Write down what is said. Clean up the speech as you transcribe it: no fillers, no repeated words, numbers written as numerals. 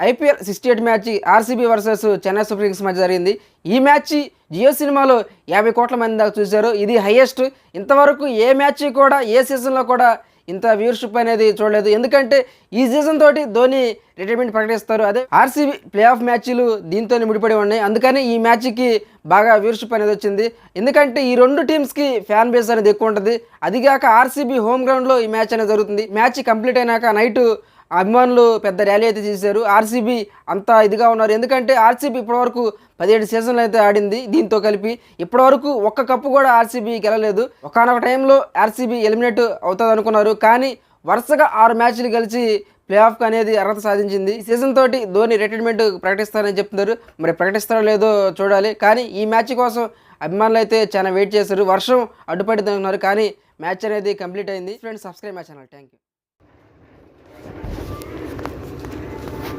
IPL 68 match RCB versus Chennai super Kings మధ్య జరిగింది. ఈ మ్యాచ్ జియో సినిమాలో 50 కోట్ల మంది దాకా చూశారు. ఇది హైయెస్ట్. ఇంతవరకు ఏ మ్యాచ్ కూడా ఏ సీజన్లో కూడా ఇంత వ్యూవర్షిప్ అనేది చూడలేదు. ఎందుకంటే ఈ సీజన్ తోటి ధోని రిటైర్మెంట్ ప్రకటిస్తారు. అదే ఆర్సీబీ ప్లే ఆఫ్ మ్యాచ్లు దీంతో ముడిపడి ఉన్నాయి. అందుకని ఈ మ్యాచ్కి బాగా వ్యూవర్షిప్ అనేది వచ్చింది. ఎందుకంటే ఈ రెండు టీమ్స్కి ఫ్యాన్ బేస్ అనేది ఎక్కువ ఉంటుంది. అదిగాక ఆర్సీబీ హోమ్ గ్రౌండ్లో ఈ మ్యాచ్ అనేది జరుగుతుంది. మ్యాచ్ కంప్లీట్ అయినాక నైట్ అభిమానులు పెద్ద ర్యాలీ అయితే చేశారు. ఆర్సీబీ అంతా ఇదిగా ఉన్నారు. ఎందుకంటే ఆర్సీబీ ఇప్పటివరకు 17 సీజన్లు అయితే ఆడింది. దీంతో కలిపి ఇప్పటివరకు ఒక్క కప్పు కూడా ఆర్సీబీ గెలలేదు. ఒకనొక టైంలో ఆర్సీబీ ఎలిమినేట్ అవుతుంది అనుకున్నారు. కానీ వరుసగా 6 మ్యాచ్లు గెలిచి ప్లే ఆఫ్కి అనేది అర్హత సాధించింది. ఈ సీజన్ తోటి ధోని రిటైర్మెంట్ ప్రకటిస్తారని చెప్తున్నారు. మరి ప్రకటిస్తారో లేదో చూడాలి. కానీ ఈ మ్యాచ్ కోసం అభిమానులు అయితే చాలా వెయిట్ చేశారు. వర్షం అడ్డుపడింది అనుకున్నారు. కానీ మ్యాచ్ అనేది కంప్లీట్ అయింది. Friends, subscribe my channel. Thank you.